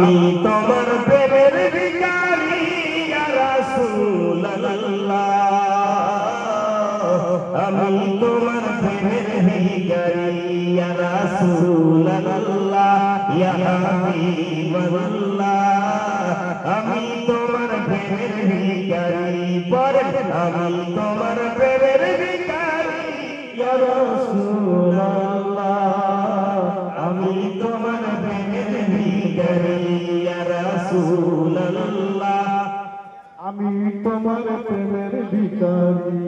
আমি তোমার প্রেমের ভিখারি ইয়া রাসূলুল্লাহ আমি তোমার প্রেমের ভিখারি ইয়া রাসূলুল্লাহ ইয়া হাবিবাল্লাহ আমি তোমার প্রেমের ভিখারি পরে আমি তোমার প্রেমের ভিখারি ইয়া রাসূলুল্লাহ আমি তোমার প্রেমের ভিখারি ইয়া রাসূলুল্লাহ আমি তোমার প্রেমের ভিখারি।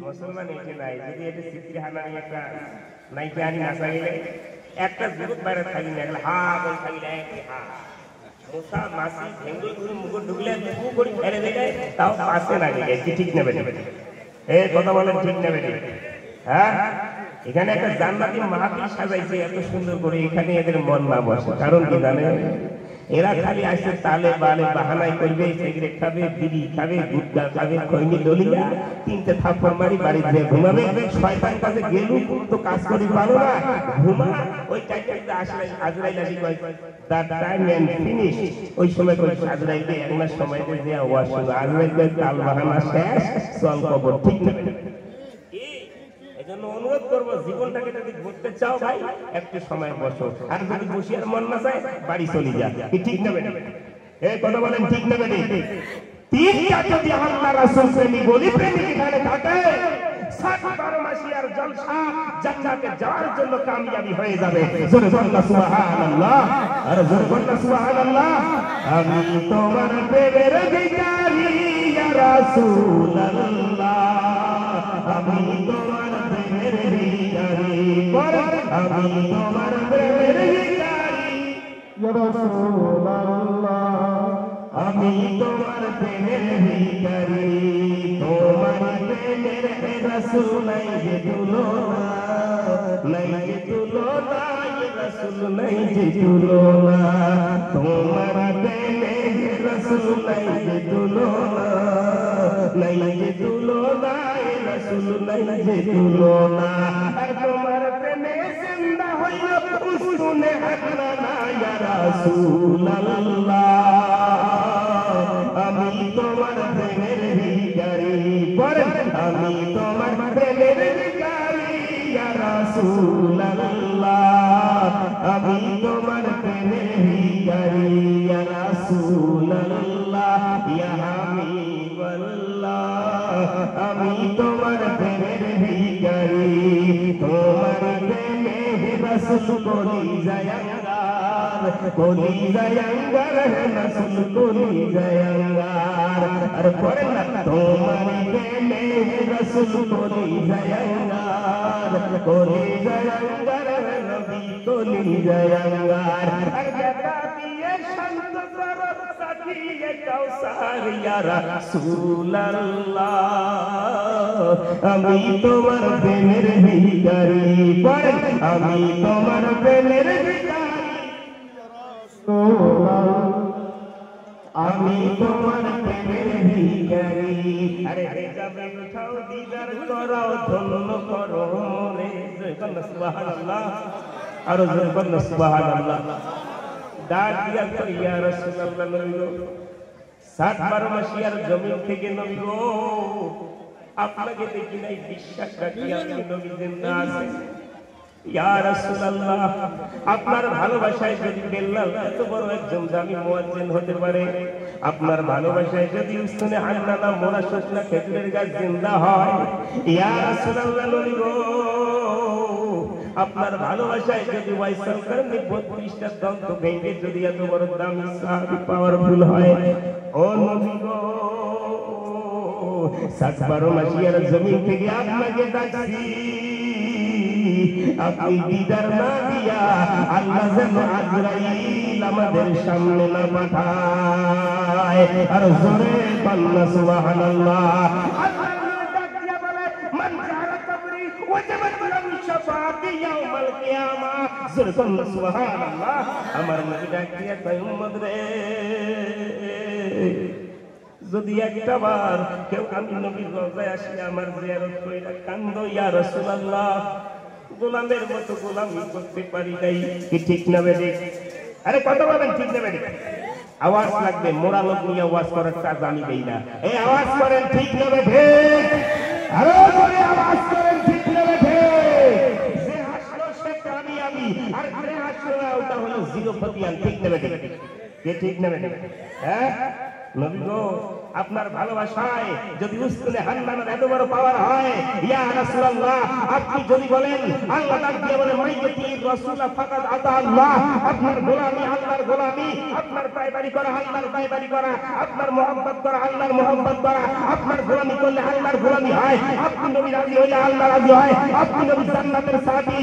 মুসলমান এটি নাই যদি এটা সিদ্ধি হানানি একটা নাইকে আনি না চাইলে একটা জুরুত বাইরে থাকি না গেলে হা বল থাকি হা মোসা মাসি ভেঙ্গুল করে মুকুট ঢুকলে তবু করে ফেলে দেয় তাও পাশে লাগে কি ঠিক নেবে এই কথা বলেন ঠিক নেবে হ্যাঁ এখানে একটা জান্নাতি মাহফিল সাজাইছে এত সুন্দর করে এখানে এদের মন না বসে কারণ কি জানেন এরা খালি আসে তালে বালে বাহানাই করবে সিগারেট খাবে বিড়ি খাবে গুটখা খাবে খৈনি দলিয়া তিনটে থাপ্পড় মারি বাড়িতে ঘুমাবে শয়তান কাছে গেলু তো কাজ করি পারো না ঘুমা ওই টাইমে আসলে আজরাইল আসি কয় দ্যাট টাইম এন্ড ফিনিশ ওই সময় কই আজরাইলকে এক মাস সময় দিয়ে দেয়া ওয়াশ শুনো আজরাইলকে তাল বাহানা শেষ চল কবর ঠিক না অনুরোধ করবো জীবনটাকে যদি ঘুরতে চাও ভাই একটু সময় বসো আর যদি বসে আর মন না চায় বাড়ি চলে যা কি ঠিক নেবে এই কথা বলেন ঠিক নেবে তিনটা যদি আল্লাহ রাসূল প্রেমী বলি প্রেমিক এখানে থাকে 7-12 মাসিয়ার জলসা জান্নাতে যাওয়ার জন্য কামিয়াবি হয়ে যাবে জোরে বলুন সুবহানাল্লাহ আর জোরে বলুন সুবহানাল্লাহ আমি তোমার প্রেমের ভিখারি ইয়া রাসূলুল্লাহ আমি তোমার প্রেমের ভিখারি আমি তোমার প্রেমের ভিখারি ইয়া রাসূলুল্লাহ আমি তোমার প্রেমের ভিখারি তোমার প্রেমের রাসূল নাই যে তুলনা নাই যে তুলনা ইয়া রাসূল নাই যে তুলনা তোমার প্রেমের রাসূল নাই যে তুলনা নাই যে তুলনা ইয়া রাসূল নাই যে তুলনা আর তোমার প্রেমে জিন্দা হইল উসনে হাকনা ইয়া রাসূলুল্লাহ আমি তোমার প্রেমের ভিখারি বলেন আমি তোমার প্রেমের ভিখারি ইয়া রাসূলুল্লাহ আমি তোমার প্রেমের ভিখারি ইয়া রাসূলুল্লাহ ইয়া হাবিবাল্লাহ আমি তোমার প্রেমের ভিখারি তোমার প্রেমে রাসূল বলি জায়াঙ্গার বলি জায়াঙ্গার রাসূল বলি জায়াঙ্গার আর পড়েন না তোমার প্রেমে রাসূল বলি জায়াঙ্গার বলি জায়াঙ্গার নবী বলি জায়াঙ্গার আর জাতা দিয়ে শান্ত করত সাথী কাউসার ইয়া রাসূলুল্লাহ আমি তোমার প্রেমের ভিখারি পড়েন আমি তোমার প্রেমের ভিখারি আমি তোমার প্রেমের ভিখারি আরে যাবে উঠাও দিদার করাও ধন্য করো রে সুবহানাল্লাহ আর জোরে বলুন সুবহানাল্লাহ ডাক দিয়া কই ইয়া রাসূলুল্লাহ নবী 7-12 মাসিয়ার জমিন থেকে নবী গো আপনাকে দেখি নাই বিশ্বাস রাখি আপনি নবী জিন্দা আছেন ইয়া রাসূলুল্লাহ আপনার ভালোবাসায় যদি বেল্লাল এত বড় একজন দামি মুয়াজ্জিন হতে পারে আপনার ভালোবাসায় যদি উসনে হান্নানা মোরা শুকনা খেজুরের গাছ জিন্দা হয় ইয়া রাসূলুল্লাহ নবী গো আপনার ভালোবাসায় যদি ওয়াইসাল করনি 32টা দন্ত ভেঙে যদি এত বড় দামি সাহাবী পাওয়ারফুল হয় ও নবী গো 7-12 মাসিয়ার জমিন থেকে আপনাকে ডাকছি আপনি দিদার না দিয়া আল্লাহ যেন আজরাইল আমাদের সামনে না পাঠায় আর জোরে বলনা সুবহানাল্লাহ আল্লাহ ডাক দিয়া বলে মান জারা কবরি ওয়াজাবাত লাহু শাফাআতি ইয়াউমাল কিয়ামা জোরে বলনা সুবহানাল্লাহ আমার নবী ডাক দিয়া কয় উম্মত রে যদি একটা বার কেউ আমি নবীর রওজায় আসি আমার জিয়ারত কইরা কান্দো ইয়া রাসূলুল্লাহ গোলামের মতো গোলামি করতে পারি নাই কি ঠিক না বেঠিক আরে কথা বলেন ঠিক না বেঠিক আওয়াজ লাগবে, মোড়া লোক নিয়ে আওয়াজ করার কাজ আমি দেই না। এই আওয়াজ করেন ঠিক নেবে ঠিক, আরো করে আওয়াজ করেন ঠিক নেবে ঠিক। যে হাসলো সে কামিয়াবি, আর যে হাসলো না ওটা হলো জিরো খতিয়ান। ঠিক নেবে ঠিক, কে ঠিক নেবে ঠিক? হ্যাঁ নবী গো, আপনার ভালোবাসায় যদি উস্তুনে হান্নানের এত বড় পাওয়ার হয়, ইয়া রাসূলুল্লাহ, আপনি যদি বলেন, আল্লাহ ডাক দিয়ে বলে মাইয়াতি রাসূলা ফাকাদ আতা আল্লাহ, আপনার গোলামি আল্লাহর গোলামি, আপনার পায়বাড়ি করা আল্লাহর পায়বাড়ি করা, আপনার মুহাব্বত করা আল্লাহর মুহাব্বত করা, আপনার গোলামি করলে আল্লাহর গোলামি হয়, আপনি নবী রাজি হইলে আল্লাহ রাজি হয়, আপনি নবী জান্নাতের সাহাবী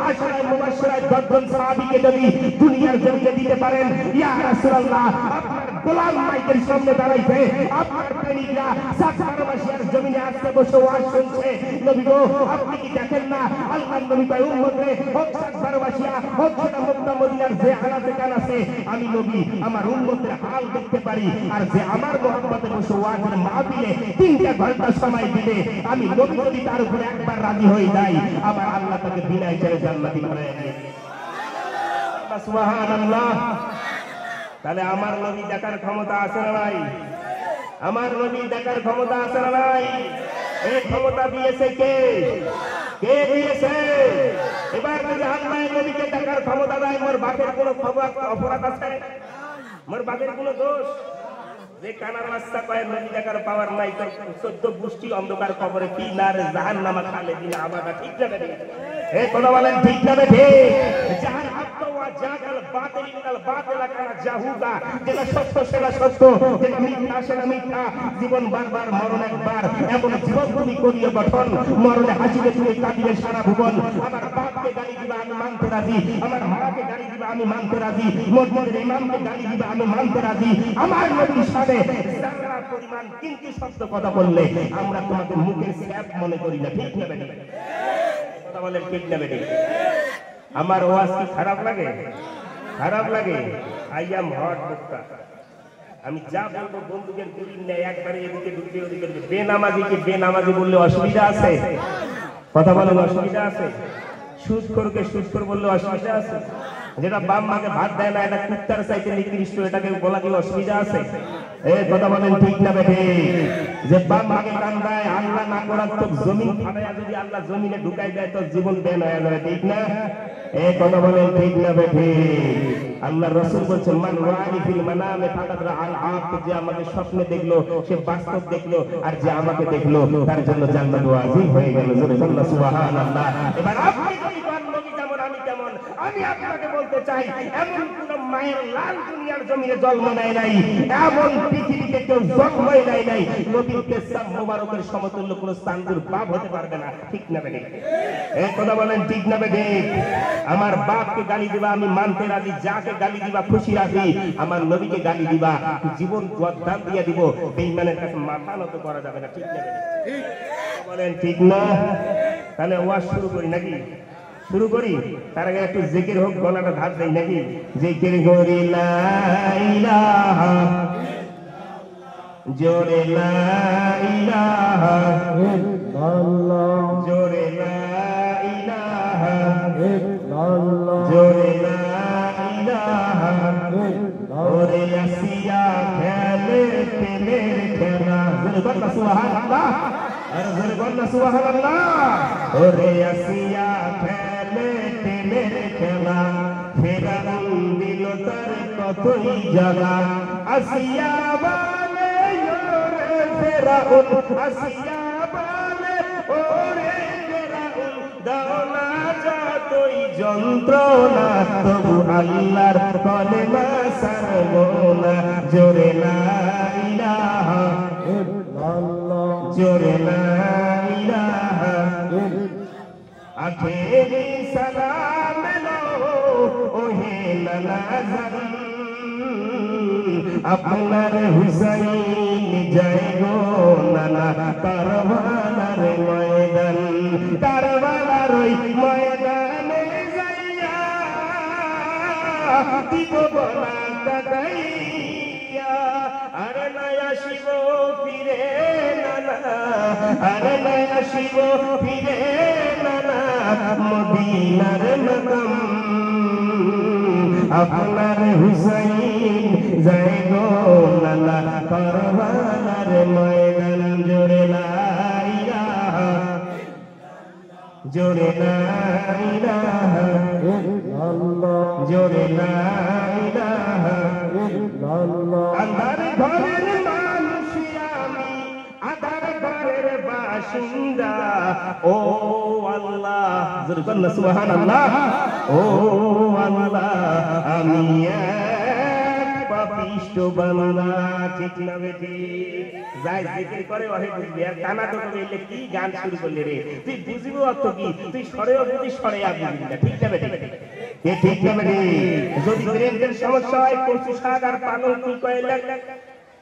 আশরায়ে মুবাশশিরায় 10 জন সাহাবীকে যদি দুনিয়ার জমিনে দিতে পারেন, ইয়া রাসূলুল্লাহ, আপনার গোলাম মাইকের সামনে দাঁড়াইছে, আপনার প্রেমিকরা সাকরাবাসিয়ার জমিনে আজকে বসে ওয়াজ শুনছে। নবী গো, আপনি কি দেখেন না আল্লাহর নবী কয় উম্মতে হোক সাকরাবাসিয়া হোক সেটা মক্কা মদিনার যে হালাতে কান আছে, আমি নবী আমার উম্মতের হাল দেখতে পারি, আর যে আমার মুহাম্মতে বসে ওয়াজের মাহফিলে 3টা ঘন্টা সময় দিবে, আমি নবী যদি তার উপরে একবার রাজি হয়ে যাই, আমার আল্লাহ তাকে বিনা হিসাবে জান্নাতি করে দেবে। সুবহানাল্লাহ। তাহলে আমার নবী দেখার ক্ষমতা আছে না নাই? আমার নবী দেখার ক্ষমতা আছে না নাই? এই ক্ষমতা দিয়েছে কে? কে দিয়েছে? এবার যদি আল্লাহ নবীকে দেখার ক্ষমতা দেয়, মোর বাপের কোনো অপরাধ আছে? মোর বাপের কোনো দোষ? যে কানার রাস্তা কয় নবী দেখার পাওয়ার নাই, তোর 14 গোষ্ঠী অন্ধকার কবরে কি নার জাহান্নামা খালে দিন আবাদা। ঠিক না বেঠিক? এই কথা বলেন ঠিক না বেঠিক? জাহান আত্মওয়া জাগাল বাতিল বাতিল কানা জাহুদা, যেটা সত্য সেটা সত্য, যেটা মিথ্যা সেটা মিথ্যা। জীবন বারবার মরণ একবার, এমন জীবন তুমি করিয়ে গঠন, মরণে হাসিবে তুমি কাঁদিবে সারা ভুবন। আমার বাপকে গালি দিবা আমি মানতে রাজি, আমার মাকে গালি দিবা আমি মানতে রাজি, মসজিদের ইমামকে গালি দিবা আমি মানতে রাজি। আমার নবীর সাথে যারা পরিমাণ কিন্তু সত্য কথা বললে আমরা তোমাকে মুখের স্যাপ মনে করি না। ঠিক না বেঠিক? কথা বলেন ঠিক না বেঠিক? আমার ওয়াজ কি খারাপ লাগে? খারাপ লাগে? আই এম হট বক্তা। আমি যা বলবো বন্দুকের গুলির নেই, একবারে এদিকে ঢুকবে ওদিকে ঢুকবে। বেনামাজিকে বেনামাজি বললে অসুবিধা আছে? কথা বলেন অসুবিধা আছে? সুদখোরকে সুদখোর বললে অসুবিধা আছে? যেটা বাপ মাকে ভাত দেয় না, এটা কুত্তার চাইতে নিকৃষ্ট, এটাকে বলা কি অসুবিধা আছে? এই কথা বলেন ঠিক না বেঠিক? যে বাপ মাকে কান দেয়, আল্লাহ না করার তো জমিন ফাটাইয়া যদি আল্লাহ জমিনে ঢুকাই দেয় তো জীবন দেন হয়ে যাবে। ঠিক না? এই কথা বলেন ঠিক না বেঠিক? আল্লাহ রাসূল বলেছেন মান রাআনি ফিল মানামে ফাকাদ রাআল আক, যে আমাকে স্বপ্নে দেখলো সে বাস্তব দেখলো, আর যে আমাকে দেখলো তার জন্য জান্নাত ওয়াজিব হয়ে গেল। জোরে বলুন সুবহানাল্লাহ। এবার আপনি যদি কোন নবী যেমন আমি তেমন, আমি আপনাকে বলতে চাই, এমন কোন মায়ের লাল দুনিয়ার জমিনে জন্ম নেয় নাই, এমন পৃথিবীতে কেউ জন্মই নেয় নাই, নবীর পেশাব মোবারকের সমতুল্য কোন চান্দুর বাপ হতে পারবে না। ঠিক না বেঠিক? এই কথা বলেন ঠিক না বেঠিক? আমার বাপকে গালি দিবা আমি মানতে রাজি, যাকে গালি দিবা খুশি রাজি, আমার নবীকে গালি দিবা জীবন দান দিয়ে দিব, বেঈমানের কাছে মাথা নত করা যাবে না। ঠিক না বেঠিক? বলেন ঠিক না? তাহলে ওয়াজ শুরু করি নাকি? শুরু করি? তার আগে একটু জিকির হোক, গলাটা ধার দেই নাকি? জিকির করি লা ইলাহা, জোরে লা ইলাহা ইল্লাল্লাহ, জোরে লা ইলাহা ইল্লাল্লাহ, জোরে লা ইলাহা। ইল্লাল্লাহ। ওরে আসিয়া খেলে প্রেমের খেলা, জোরে বল না সুবহানাল্লাহ, আরে জোরে বল না সুবহানাল্লাহ। ওরে আসিয়া খেলে প্রেমের খেলা, ফেরাউন দিল তার কতই জ্বালা। আসিয়া বলে ওরে ফেরাউন, আসিয়া বলে ওরে ফেরাউন, দাও না যতই যন্ত্রণা তবু আল্লাহর কলেমা ছাড়বো না। জোরে লা ইলাহা ইল্লাল্লাহ, জোরে লা ইলাহা। আখেরি সালাম লো ওহে নানাজান, আপনার হুসাইন জয় গো নানা কারবালার ময়দান, কারবালার ওই ময়দানে যাইয়া দিব বলা কাটাইয়া, আরে নয়া শিব ফিরে নানা, আরে নয়া শিব ফিরে নানা, মদিনার মকাম আপনার হুসাইন যায় গো নানা কারবালার ময়দান জোরে লা ইলাহা জোরে লা ইলাহা ইল্লাল্লাহ জোরে লা ইলাহা ইল্লাল্লাহ আন্ধার ঘরের মানুষ আমি আধার ঘরের বাসিন্দা ও আল্লাহ জোরে বল না সুবহানাল্লাহ ও আল্লাহ আমি এক পাপিষ্ঠ বান্দা ঠিক না বেটি যাই জিকির করে ওহে বুঝবি আর কানা তো কইলে কি গান শুরু করলি রে তুই বুঝিবি অর্থ কি তুই সরেও বুঝি সরে আর বুঝবি না ঠিক না বেটি এ ঠিক না বেটি যদি ব্রেনের সমস্যা হয় কচু শাক আর পালং কি কইলে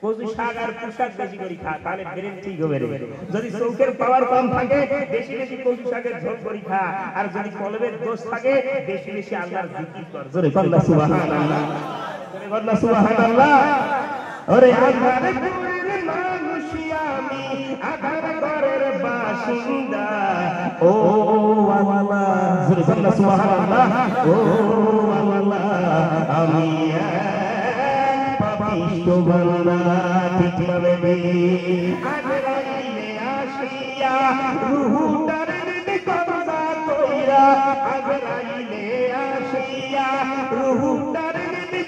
কচু শাক আর পোশাক বেশি করে খা তাহলে ব্রেন ঠিক হবে রে যদি চোখের পাওয়ার কম থাকে বেশি বেশি কচু শাকের ঝোল করে খা আর যদি কলবের দোষ থাকে বেশি বেশি আল্লাহর জিকির কর জোরে বল না সুবহানাল্লাহ জোরে বল না সুবহানাল্লাহ ওরে আল্লাহর ঘরের মানুষ আমি আধার ঘরের বাসিন্দা ও আল্লাহ জোরে বল না সুবহানাল্লাহ ও আল্লাহ আমি পাপিষ্ঠ বান্দা ঠিক না বেবি আজরাইলে আসিয়া রূহটার কবজা কইরা আজরাইলে আসিয়া রূহটার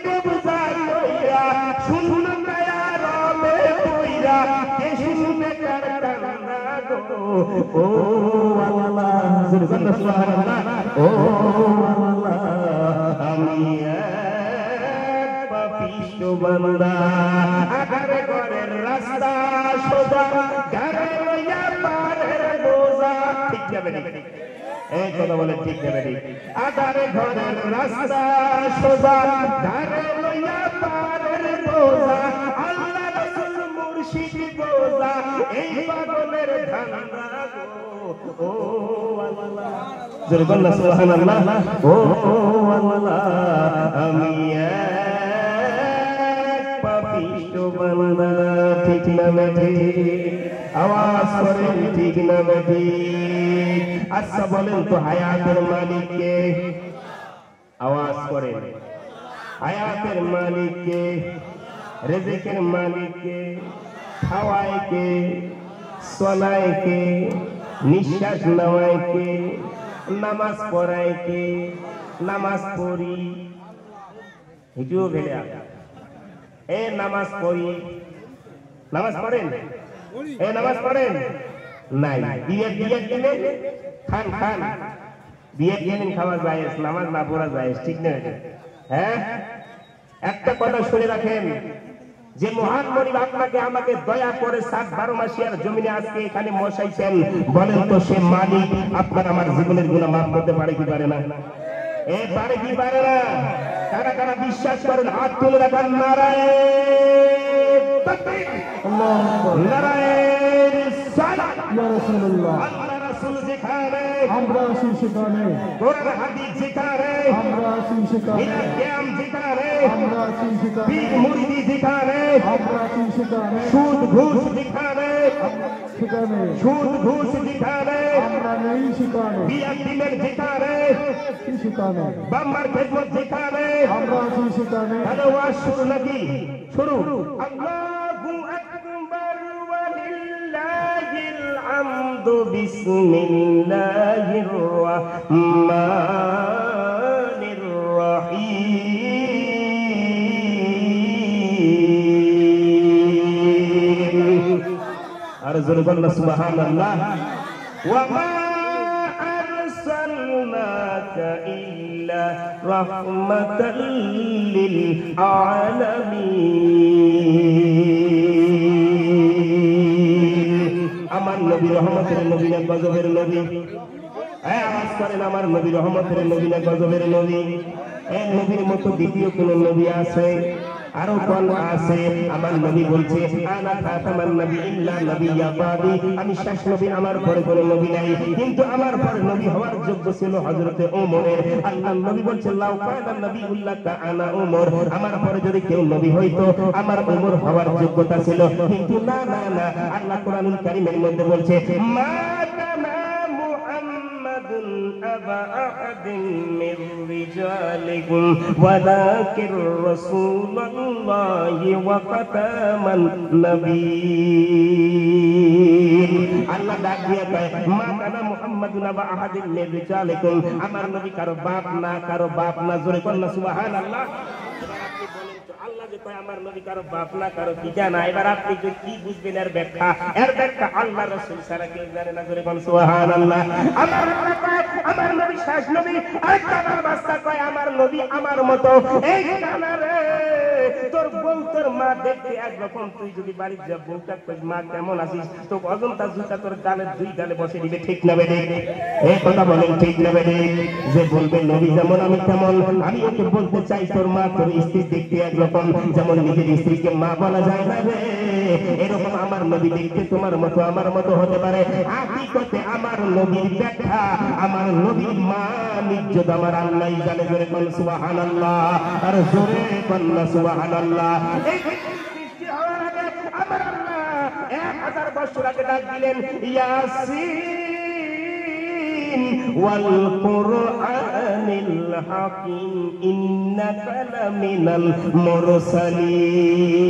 কবজা কইরা শুনুন দয়া রবে কইরা কে শুনবে কার কান্না গো ও আল্লাহ সুবহানাল্লাহ ও আল্লাহ আমি পাপিষ্ঠ বান্দা আধার ঘরের রাস্তা সোজা ঘরে লইয়া পারের বোঝা ঠিক যাবে না এই কথা বলে ঠিক যাবে না আধার ঘরের রাস্তা সোজা ঘরে লইয়া পারের বোঝা আল্লাহ রাসূল মুর্শিদ বোঝা এই পাগলের ধান্দা গো ও আল্লাহ জোরে বল না সুবহানাল্লাহ ও আল্লাহ আমি পাপিষ্ঠ বান্দা ঠিক না বেটি আওয়াজ করেন ঠিক না বেটি আচ্ছা বলেন তো হায়াতের মালিক কে আওয়াজ করেন হায়াতের মালিক কে রিজিকের মালিক কে খাওয়ায় কে চলায় কে নিঃশ্বাস নেওয়ায় কে নামাজ পড়ায় কে নামাজ পড়ি হিজু ভেলে এ নামাজ পড়ি নামাজ পড়েন এ নামাজ পড়েন নাই বিয়ে দিলে খান খান বিয়ে দিলেন খাওয়া যায় নামাজ না পড়া যায় ঠিক না হ্যাঁ একটা কথা শুনে রাখেন যে মহান মনিব আপনাকে আমাকে দয়া করে 7-12 মাসিয়ার জমিনে আজকে এখানে বসাইছেন বলেন তো সে মালিক আপনার আমার জীবনের গুনাহ মাফ করতে পারে কি পারে না এ পারে কি পারে না কারা কারা বিশ্বাস করেন হাত তুলে রাখার নারায়ণ তাকবীর আল্লাহু নারায়ণ সালাত ইয়া রাসূলুল্লাহ আল্লাহ রাসূল যেখানে আমরা আছি সেখানে কোরআন হাদিস যেখানে আমরা আছি সেখানে জ্ঞান যেখানে আমরা আছি সেখানে পীর মুরিদি যেখানে আমরা আছি সেখানে সুদ ঘুষ যেখানে সেখানে সুদ ঘুষ যেখানে আমরা নেই সেখানে বিয়া দিনের যেখানে সেখানে বাম্মার খেদমত যেখানে আমরা আছি সেখানে তাহলে ওয়াজ শুরু নাকি শুরু আল্লাহু আকবার ওয়া লিল্লাহিল হামদু বিসমিল্লাহির রাহমানির রহিম আর জোরে বলনা সুবহানাল্লাহ ওয়া মা আরসালনাকা ইল্লা রাহমাতাল লিল আলামিন আমার নবী রহমতের নবী না গজবের নবী এই আওয়াজ করেন আমার নবী রহমতের নবী না গজবের নবী এই নবীর মতো দ্বিতীয় কোন নবী আছে আরো কোন আছে আমার নবী বলছে আনা খাতামান নবী ইল্লা নবিয়্যা বাদি আমি শেষ নবী আমার পরে কোনো নবী নাই কিন্তু আমার পরে নবী হওয়ার যোগ্য ছিল হযরতে ওমরের আল্লাহর নবী বলছেন লাউ কানা নবিউল্লাহ কানা ওমর আমার পরে যদি কেউ নবী হইতো আমার ওমর হওয়ার যোগ্যতা ছিল কিন্তু না না না আল্লাহ কোরআনুল কারীমের মধ্যে বলছে মা কানা মুহাম্মাদ মুহাম্মাদুন আবা আহাদিন মির রিজালিকুম ওয়ালাকির রাসূলুল্লাহি ওয়া খাতামান নবিয়্যিন। আল্লাহ ডাক দিয়ে কয় মা কানা মুহাম্মাদুন আবা আহাদিন মির রিজালিকুম, আমার নবী কারো বাপ না, কারো বাপ না। জোরে বলুন না সুবহানাল্লাহ। এবার আপনি বলেন তো আল্লাহ যে কয় আমার নবী কারো বাপ না, কারো পিতা না, এবার আপনি যে কি বুঝবেন এর ব্যাখ্যা? এর ব্যাখ্যা আল্লাহ রাসূল ছাড়া কেউ জানে না। জোরে বলুন সুবহানাল্লাহ। আমার আল্লাহ কয় আমার নবী শেষ নবী, আর কানার বাচ্চা কয় আমার নবী আমার মতো। এই কানা রে, তোর বউ তোর মা দেখতে একরকম, তুই যদি বাড়ির যা বউটা কই মা কেমন আছিস, তো অজন্তা জুতা তোর গালের দুই গালে বসে দিবে, ঠিক না বেদে? এই কথা বলেন ঠিক না বেদে? যে বলবে নবী যেমন আমি তেমন, আমি ওকে বলতে চাই তোর মা তোর স্ত্রী দেখতে একরকম, যেমন নিজের স্ত্রীকে মা বলা যায় না রে, এরকম আমার নবী দেখতে তোমার মতো আমার মতো হতে পারে। হাকিকতে আমার নবীর ব্যাখ্যা, আমার নবীর মান ইজ্জত আমার আল্লাহই জানে। জোরে বলেন সুবহানাল্লাহ, আর জোরে বলেন সুবহানাল্লাহ। এই সৃষ্টি হওয়ার আগে আমার আল্লাহ 1000 বছর আগে ডাক দিলেন ইয়াসিন ওয়াল কুরআনিল হাকিম ইন্নাকা লামিনাল মুরসালিন।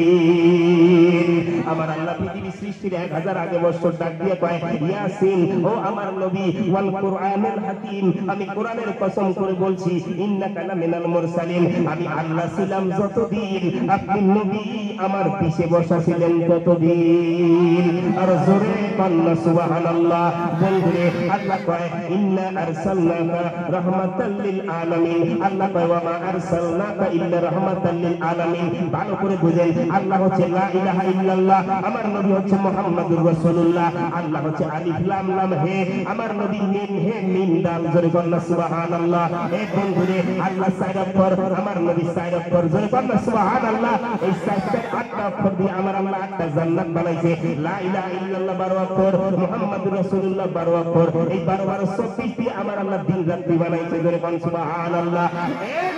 আমার আল্লাহ পৃথিবী সৃষ্টির 1000 আগে বছর ডাক দিয়ে কয় ইয়াসিন, ও আমার নবী, ওয়াল কুরআনিল হাকিম, আমি কোরআনের কসম করে বলছি, ইন্নাকা লামিনাল মুরসালিন, আমি আল্লাহ ছিলাম যতদিন আপনি নবী আমার পিছে বসা ছিলেন ততদিন। আর জোরে বলুন সুবহানাল্লাহ। বন্ধুরে আল্লাহ কয় ইন্না আরসালনাকা রাহমাতাল লিল আলামিন, আল্লাহ কয় ওয়া মা আরসালনাকা ইল্লা রাহমাতাল লিল আলামিন। ভালো করে বুঝেন, আল্লাহ হচ্ছে লা ইলাহা ইল্লাল্লাহ, আমার নবী হচ্ছে মুহাম্মাদুর রাসূলুল্লাহ, আল্লাহ হচ্ছে আলিফ লাম লাম হে, আমার নবী মিম হে মিম দাল। জোরে বলুন সুবহানাল্লাহ। এই বন্ধুরে আল্লাহ 4 অক্ষর, আমার নবী 4 অক্ষর। জোরে বলুন সুবহানাল্লাহ। এই 8টা অক্ষর দিয়ে আমার আল্লাহ 8টা জান্নাত বানাইছে। লা ইলাহা ইল্লাল্লাহ 12 অক্ষর, মুহাম্মাদুর রাসূলুল্লাহ 12 অক্ষর। এই 12 12 24 দিয়ে আমার আল্লাহ দিন রাত্রি বানাইছে। জোরে বলুন সুবহানাল্লাহ। এই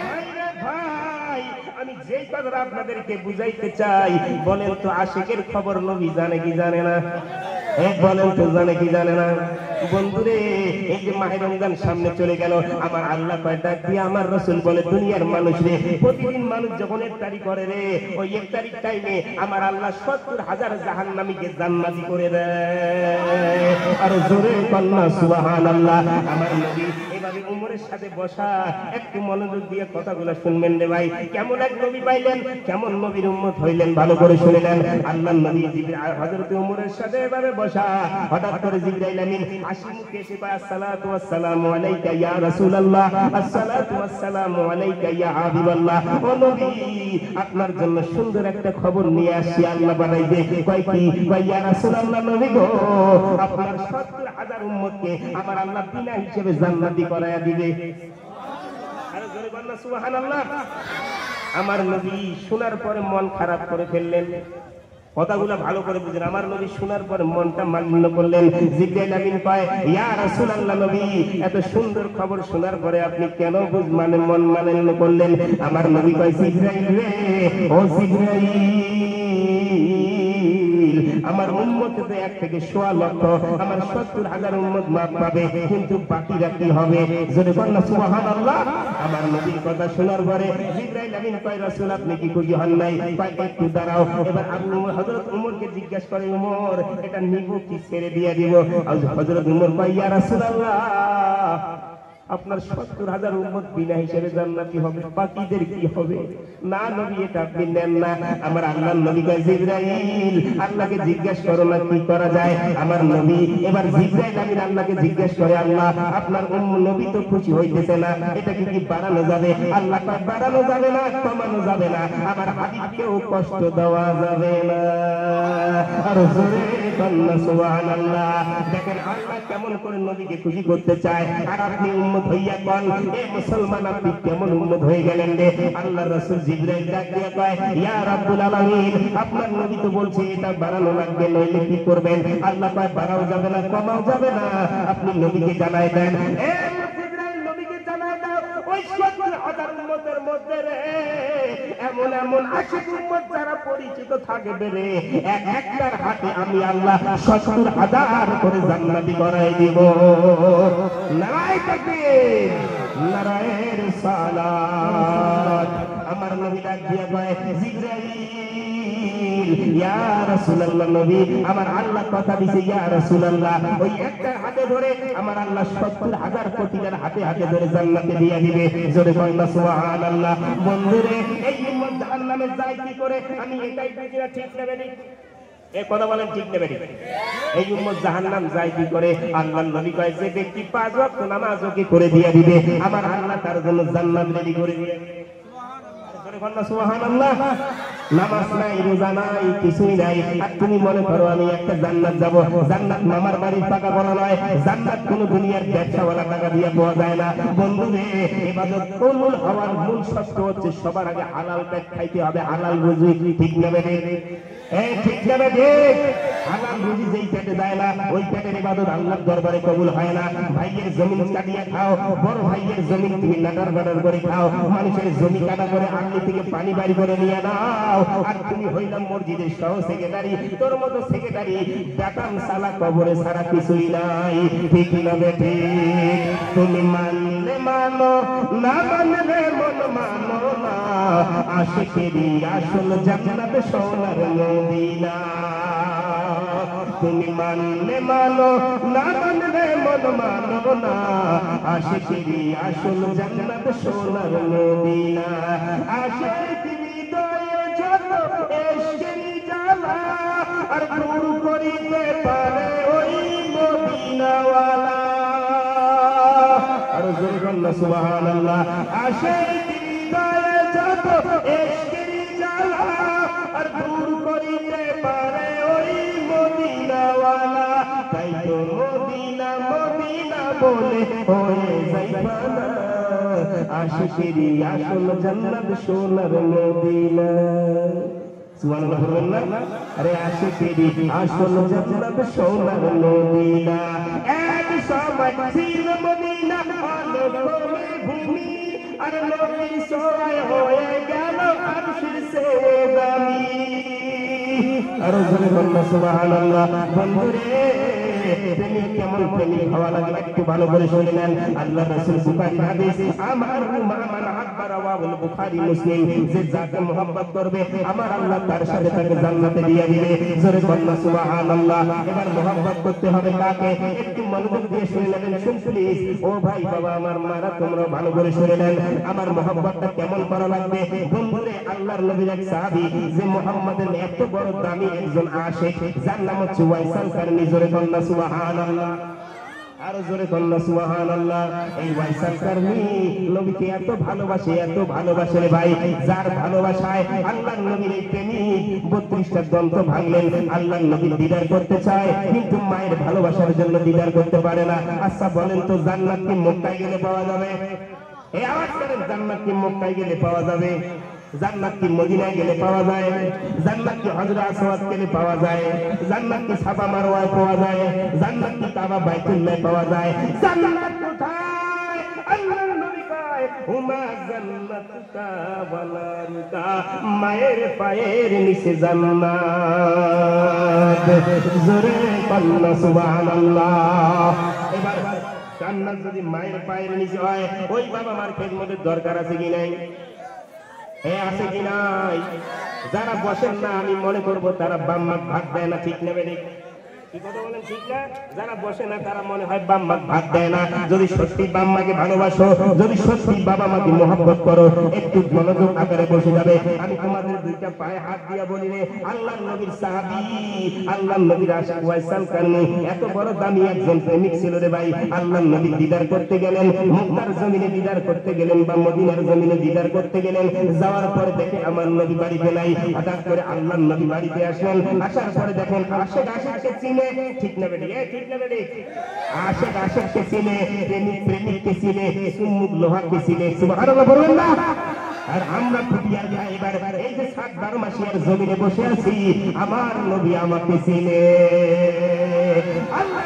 ভাই, আমি যেই কথা আপনাদেরকে বুঝাইতে চাই, বলেন তো আশিকের খবর নবী জানে কি জানে না? বলেন তো জানে কি জানে না? বন্ধুরে এই যে মাহে রমজান সামনে চলে গেল, আমার আল্লাহ কয় ডাক দিয়ে আমার রাসূল বলে দুনিয়ার মানুষ রে, প্রতিদিন মানুষ যখন ইফতারি করে রে, ওই ইফতারির টাইমে আমার আল্লাহ 70,000 জাহান্নামীকে জান্নাতি করে দেয়। আর জোরে বলুন সুবহানাল্লাহ। আমার নবী এভাবে উমরের সাথে বসা, একটু মনোযোগ দিয়ে কথাগুলো শুনবেন রে ভাই। কেমন এক নবী পাইলেন, কেমন নবীর উম্মত হইলেন, ভালো করে শুনলেন। আল্লাহর নবী হযরত উমরের সাথে এভাবে বসা, হঠাৎ করে জিবরাইল আমিন হাসি মুখে এসে কয় আসসালাতু ওয়াসসালামু আলাইকা ইয়া রাসূলুল্লাহ, আসসালাতু ওয়াসসালামু আলাইকা ইয়া হাবিবাল্লাহ। ও নবী, আপনার জন্য সুন্দর একটা খবর নিয়ে আসি, আল্লাহ বানাইবে। কয় কি? কয় ইয়া রাসূলুল্লাহ, নবী গো, আপনার 70,000 উম্মতকে আমার আল্লাহ বিনা হিসেবে জান্নাতি করায়া দিবে। আরে জোরে বলুন সুবহানাল্লাহ। আমার নবী শোনার পরে মন খারাপ করে ফেললেন। কথাগুলো ভালো করে বুঝেন। আমার নবী শোনার পরে মনটা মালিন্য করলেন। জিবরাইল আমিন কয় ইয়া রাসূলুল্লাহ, নবী এত সুন্দর খবর শোনার পরে আপনি কেন মন মালিন্য করলেন? আমার নবী কয় জিবরাইল রে, ও জিবরাইল, আমার উম্মত তো 1 থেকে 1.25 লক্ষ, আমার 70,000 উম্মত মাপ পাবে, কিন্তু বাকিরা কি হবে? যদি বলেন সুবহানাল্লাহ। আমার নবীর কথা শোনার পরে জিবরাইল আমিন কয় রাসূল আপনি কি খুশি হন নাই? কয় একটু দাঁড়াও। এবার আবু হযরত উমরকে জিজ্ঞাসা করে উমর এটা নিব কি ছেড়ে দিয়ে দিব? হযরত উমর কয় ইয়া রাসূলুল্লাহ, আপনার 70,000 উম্মত বিনা হিসেবে জান্নাতি হবে, বাকিদের কি হবে? না নবী, এটা আপনি নেন না। আমার আল্লাহর নবী কয় জিবরাইল আল্লাহকে জিজ্ঞাসা করো না কি করা যায়। আমার নবী এবার জিবরাইল আমিন আল্লাহকে জিজ্ঞাসা করে আল্লাহ আপনার নবী তো খুশি হইতেছে না, এটা কি বাড়ানো যাবে? আল্লাহ কয় বাড়ানো যাবে না, কমানো যাবে না, আমার হাবিবকেও কষ্ট দেওয়া যাবে না। আর জোরে বলুন সুবহানাল্লাহ। দেখেন আল্লাহ কেমন করে নবীকে খুশি করতে চায়, আর আপনি উম্মত হইয়া কোন এ মুসলমান আপনি কেমন উম্মত হয়ে গেলেন রে? আল্লাহ রাসূল জিবরাইল ডাক দিয়ে কয় ইয়া রাব্বুল আলামিন, আপনার নবী তো বলছে এটা বাড়ানো লাগবে, নইলে কি করবেন? আল্লাহ কয় বাড়াও যাবে না, কমাও যাবে না, আপনি নবীকে জানাই দেন। এ জিবরাইল নবীকে জানাই দাও ওই ওই 70,000 উম্মতের মধ্যে রে এমন এমন আশিক উম্মত যারা পরিচিত থাকবে রে, একটার হাতে আমি আল্লাহ 70,000 করে জান্নাতি করাই দিব। নারায়ে তাকবীর, নারায়ে রিসালাত। আমার নবী ডাক দিয়ে কয়, জিবরাইল, ইয়া রাসূলুল্লাহ, নবী আমার আল্লাহ কথা দিছে, ইয়া রাসূলুল্লাহ ওই একটা হাতে ধরে আমার আল্লাহ 70,000 কোটির হাতে হাতে ধরে জান্নাতে দিয়ে দিবে। জোরে কয় না সুবহানাল্লাহ। বন্ধুরে, এই উম্মত জাহান্নামে যায় কি করে? আমি এটাই বুঝি না, ঠিক না বেঠিক? এই কথা বলেন, ঠিক না বেঠিক? এই উম্মত জাহান্নাম যায় কি করে? আল্লাহর নবী কয়, যে ব্যক্তি 5 ওয়াক্ত নামাজও কি করে দিয়ে দিবে, আমার আল্লাহ তার জন্য জান্নাত রেডি করে দিবে। সুবহানাল্লাহ। নামাজ নাই, রোজা নাই, কিছুই নাই, আর তুমি মনে করো আমি একটা জান্নাত যাব। জান্নাত মামার বাড়ির টাকা বলা নয়, জান্নাত কোন দুনিয়ার ব্যবসাওয়ালা টাকা দিয়ে পাওয়া যায় না। বন্ধু রে, ইবাদত কবুল হওয়ার মূল শর্ত হচ্ছে সবার আগে হালাল পেট খাইতে হবে, হালাল রুজি। ঠিক না বেঠিক? এই ঠিক না বেঠিক? হালাল রুজি যেই পেটে যায় না, ওই পেটের ইবাদত আল্লাহর দরবারে কবুল হয় না। ভাইয়ের জমিন কাটিয়ে খাও, বড় ভাইয়ের জমিন তুমি নাটার বাটার করে খাও, মানুষের জমি কাটা করে আল্লি থেকে পানি বাড়ি করে নিয়ে নাও, আর তুমি হইলাম মসজিদের সহ সেক্রেটারি। তোর মতো সেক্রেটারি বেতন সালা কবরে ছাড়া কিছুই নাই। ঠিক না বেঠিক? তুমি মানলে মানো, না মানলে মন মানো না, আশিকেরই আসল জান্নাত সোনার মদিনা। তুমি মানলে মানো, না মানলে মন মানো না, আশিকেরই আসল জান্নাত সোনার মদিনা। আশিক হৃদয়ে যত এশকেরই জ্বালা, আর দূর করিতে পারে ওই মদিনাওয়ালা। আর জোরে বলনা সুবহানাল্লাহ। আশিক হৃদয়ে যত এশকেরই জ্বালা, আর দূর করিতে পারে ওই মদিনাওয়ালা। তাই তো মদিনা মদিনা বলে হয়ে যাইবা না, আশিকেরই আসল জান্নাত সোনার মদিনা। সুবহানাল্লাহ বলবেন না? আরে আশিকেরই আসল জান্নাত সোনার মদিনা। এক সময় ছিল মদিনা আলোকময় ভূমি, আর নবীর সরাই হয়ে গেল আরশের চেয়ে দামি। আর জোরে বলনা সুবহানাল্লাহ। বন্ধুরে, প্রেমিক কেমন প্রেমিক হওয়া লাগে একটু ভালো করে শুনে নেন। আল্লাহ রাসূল বুখারীর হাদিস, আমার মান আহাব্বা রাওয়াহুল বুখারী মুসলিম, যে যাকে মহব্বত করবে আমার আল্লাহ তার সাথে তাকে জান্নাতে দিয়ে দিবে। জোরে বলনা সুবহানাল্লাহ। এবার মহব্বত করতে হবে কাকে? একটু মনোযোগ দিয়ে শুনে নেবেন, শুন প্লিজ। ও ভাই বাবা আমার মারা, তোমরা ভালো করে শুনে নেন। আমার মহব্বতটা কেমন করা লাগবে? বন্ধুরে, আল্লাহর নবীর এক সাহাবী, যে মুহাম্মাদের এত বড় দামি একজন আশিক, যার নাম হচ্ছে ওয়াইসাল কারনী। জোরে বলনা সুবহানাল্লাহ। আরো জোরে বলনা সুবহানাল্লাহ। এই ওয়াইসাল কারনী নবীকে এত ভালোবাসে, এত ভালোবাসে রে ভাই, যার ভালোবাসায় আল্লাহর নবীর এই প্রেমিক 32টা দন্ত ভাঙলেন। আল্লাহর নবীর দিদার করতে চায়, কিন্তু মায়ের ভালোবাসার জন্য দিদার করতে পারে না। আচ্ছা বলেন তো, জান্নাত কি মক্কায় গেলে পাওয়া যাবে? এই আওয়াজ করেন, জান্নাত কি মক্কায় গেলে পাওয়া যাবে? জান্নাত কি মদিনায় গেলে পাওয়া যায়? জান্নাত কি হযরত আসওয়াদ গেলে পাওয়া যায়? জান্নাত কি সাফা মারওয়ায় পাওয়া যায়? জান্নাত কি কাবা বাইতুল্লাহ পাওয়া যায়? জান্নাত কোথায়? আল্লাহর নবী কয়, হুমা জান্নাতুকা ওয়া নারুকা, মায়ের পায়ের নিচে জান্নাত। জোরে বলনা সুবহানাল্লাহ। এবার জান্নাত যদি মায়ের পায়ের নিচে হয়, ওই বাবা মার খেদমতের দরকার আছে কি নাই? আছে কি নাই? যারা বসেন না, আমি মনে করবো তারা বাম মাঠ ভাগ দেয় না। ঠিক নেবে? কি কথা বলেন? ঠিক না? যারা বসে না তারা মনে হয় বাম মাঠ ভাগ দেয় না। যদি সত্যি বাম মাকে ভালোবাসো, যদি সত্যি বাবা মাকে মহব্বত করো, একটু মনোযোগ আকারে বসে যাবে। আমি তোমাদের দুইটা পায়ে হাত দিয়া বলি রে, আল্লাহর নবীর সাহাবী, আল্লাহর নবীর আশিক ওয়াইসাল কারনী এত বড় দামি একজন প্রেমিক ছিল রে ভাই। আল্লাহর নবীর দিদার করতে গেলেন, মক্কার জমিনে দিদার করতে গেলেন বা মদিনার জমিনে দিদার করতে গেলেন। যাওয়ার পরে দেখে আমার নবী বাড়িতে নাই। হঠাৎ করে আল্লাহর নবী বাড়িতে আসলেন। আসার পরে দেখেন আশিক আশিককে চিনে। ঠিক না বেটি? ঠিক না বেটি? আশিক আশিককে চিনে, প্রেমিক প্রেমিককে চিনে, সুমুখ লোহাকে চিনে। সুবহানাল্লাহ বলবেন না? আর আমরা ফুটিয়া যাই। এবার এই যে 7-12 মাসের জমিনে বসে আছি, আমার নবী আমাকে চিনে। আল্লাহ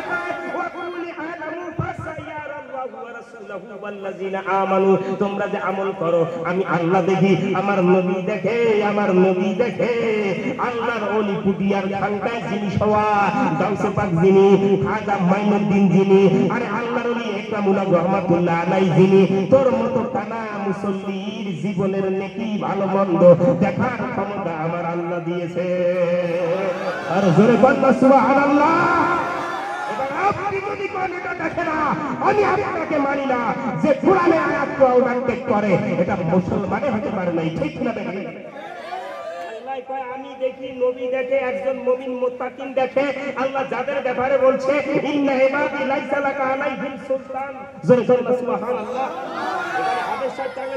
রাসূলাহু ওয়াল্লাযিনা আমানু তোমরা যে আমল করো আমি আল্লাহ দেখি আমার নবী দেখে আমার নবী দেখে আল্লাহর ওলি পুটিয়ার খানকায় যিনি সওয়া গাউসে পাক যিনি খাজা মাইনুদ্দিন যিনি আরে আল্লাহর ওলি একরামুল্লাহ রহমাতুল্লাহ আলাইহি যিনি তোর মতো কানা মুসল্লির জীবনের নেকি ভালো মন্দ দেখার ক্ষমতা আমার আল্লাহ দিয়েছে আর জোরে বলনা সুবহানাল্লাহ এবার আপনি যদি কোন এটা দেখে না আমি আপনাকে মানি না যে কোরআনে আয়াত উল্লেখ করে এটা মুসলমানে হতে পারে না ঠিক না দেখেন আল্লাহ কয় আমি দেখি নবী দেখে একজন মুমিন মুত্তাকিন দেখে আল্লাহ যাদের ব্যাপারে বলছে ইন্না ইবাদি লাইসা লাকা আলাইহিম সুলতান জোরে বলনা সুবহানাল্লাহ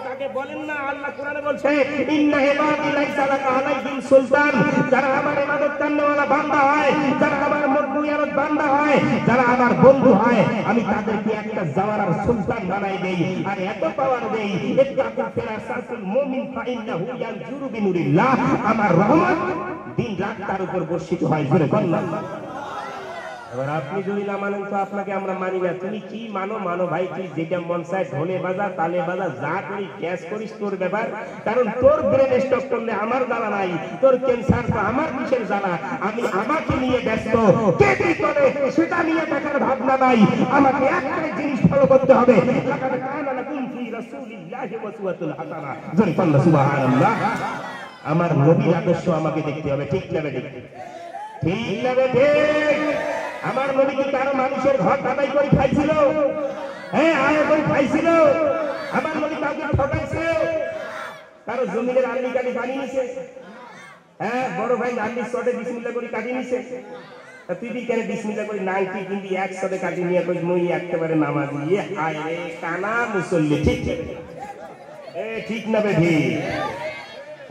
তাকে বলেন না আল্লাহ কোরআনে বলছে ইন্না ইবাদি লাইসা লাকা আলাইহিম সুলতান যারা আমার ইবাদত করনেওয়ালা বান্দা হয় যারা আমার মুয়ারত বান্দা হয় যারা আমার বন্ধু হয় আমি তাদেরকে একটা জাওয়ারার সুলতান বানাই দেই আর এত পাওয়ার দেই ইত্তাকু ফিরাসাতুল মুমিন ফাইন্নাহু ইয়ানজুরু বিনুরিল্লাহ আমার রহমত দিন রাত তার উপর বর্ষিত হয় জোরে বলনা এবার আপনি যদি না মানেন তো আপনাকে আমরা মানি না তুমি কি মানো মানো ভাই তুই যেটা মন চায় ঢোলে বাজা তালে বাজা যা করি গ্যাস করিস তোর ব্যাপার কারণ তোর ব্রেন স্টক করলে আমার জ্বালা নাই তোর ক্যান্সার তো আমার বিশেষ জ্বালা আমি আমাকে নিয়ে ব্যস্ত কে কি করে সেটা নিয়ে দেখার ভাবনা নাই আমাকে একটাই জিনিস ফলো করতে হবে লাকাদ কানা লাকুম ফি রাসূলিল্লাহি উসওয়াতুন হাসানাহ জোরে বলনা সুবহানাল্লাহ আমার নবীর আদর্শ আমাকে দেখতে হবে ঠিক না ঠিক ঠিক না ঠিক আমার নবী কি কারো মানুষের ঘর আদায় করে খাইছিল হ্যাঁ আয় করে খাইছিল আমার নবী কাউকে ঠকাইছে কারো জমিনের আল্লি কাটি বানিয়ে নিছে হ্যাঁ বড় ভাই আল্লি শটে বিসমিল্লাহ করে কাটি নিছে তুই কি কেন বিসমিল্লাহ করে 90 কিন্তু 100 কাটি নিয়ে কই মই একেবারে নামাজ দিয়ে আয় রে কানা মুসল্লি ঠিক ঠিক না বেঠি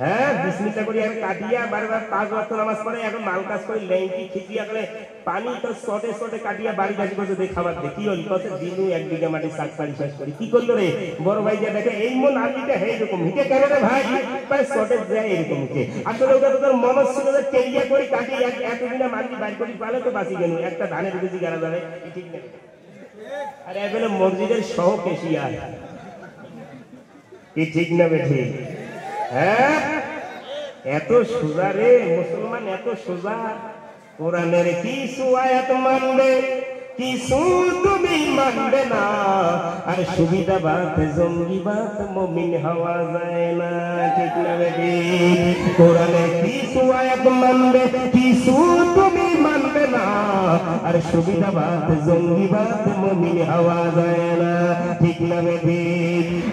হ্যাঁ বিসমিল্লাহ করে আর কাটিয়া বারবার 5 ওয়াক্ত নামাজ পড়ে এখন মাল কাজ করে লেঙ্কি খিচিয়া করে পানি তো শটে শটে কাটিয়া বাড়ি যাচ্ছে কত দেখ খাবার দে কি হল কত দিনু এক বিঘা মাটি শাক পানি শেষ করি কি করলো রে বড় ভাই যে দেখে এই মন আলিটা হে এরকম হিকে কেন রে ভাই প্রায় শটে যায় এরকম কে আসলে ওটা তোর মন ছিল যে কেরিয়া করে কাটি এত দিনা মাটি বাইর করে পালে তো বাঁচি গেল একটা ধানের বেশি গাড়া যাবে ঠিক না আরে এবেলে মসজিদের সহ কেশিয়া কি ঠিক না বেঠি হ্যাঁ এত সোজা রে মুসলমান এত সোজা কোরআনের কিছু আয়াত মানবে কিছু তুমি মানবে না আর সুবিধাবাদ জঙ্গিবাদ মুমিন হওয়া যায় না ঠিক না বেটি কোরআনের কিছু আয়াত মানবে কিছু তুমি মানবে না আর সুবিধাবাদ জঙ্গিবাদ মুমিন হওয়া যায় না ঠিক না বেটি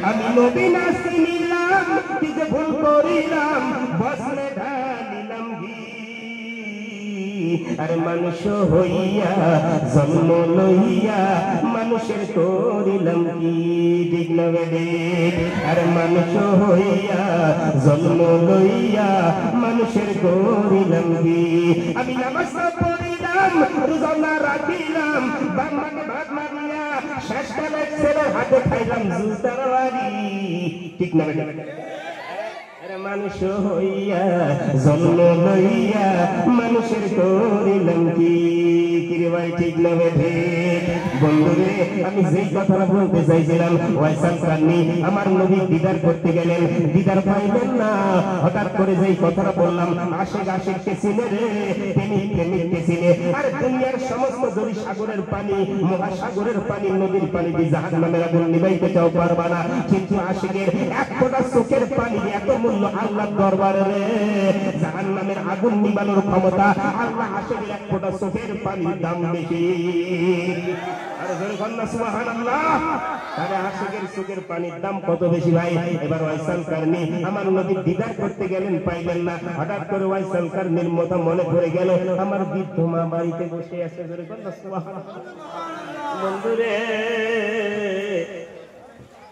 আমি নবী না চিনিলাম কি যে ভুল করিলাম বসলে ঢালিলাম ঘি আর মানুষ হইয়া জন্ম লইয়া মানুষের করিলাম কি ঠিক না বেটি আর মানুষ হইয়া জন্ম লইয়া মানুষের করিলাম কি আমি নামাজ পড়িলাম রোজা রাখিলাম বাম্মাকে ভাত মারিয়া শেষকালে ছেলের হাতে খাইলাম জুতার বাড়ি ঠিক না বেটি মানুষ হইয়া জন্ম লইয়া মানুষের করিলাম কি কিরে ভাই ঠিক না বেঠে বন্ধুরে আমি যেই কথাটা বলতে চাইছিলাম ওয়াইসাল কারনি আমার নবী দিদার করতে গেলেন দিদার পাইলেন না হঠাৎ করে যেই কথাটা বললাম আশিক আশিককে চিনে রে প্রেমিক প্রেমিককে চিনে আর দুনিয়ার সমস্ত দরি সাগরের পানি মহাসাগরের পানি নদীর পানি দিয়ে জাহান্নামের আগুন নিভাইতে চাও পারবা না কিন্তু আশিকের এক ফোঁটা চোখের পানি এত মূল্য আল্লাহর দরবারে রে জাহান্নামের আগুন নিবানোর ক্ষমতা আল্লাহ আশিকের এক ফোঁটা চোখের পানির দাম বেশি আরে জোরে বলনা সুবহানাল্লাহ তাহলে আশিকের চোখের পানির দাম কত বেশি ভাই এবার ওয়াইসাল কারনি আমার নবী দিদার করতে গেলেন পাইলেন না হঠাৎ করে ওয়াইসাল কারনির কথা মনে পড়ে গেল আমার বৃদ্ধ মা বাড়িতে বসে আছে জোরে বলনা সুবহানাল্লাহ বন্ধুরে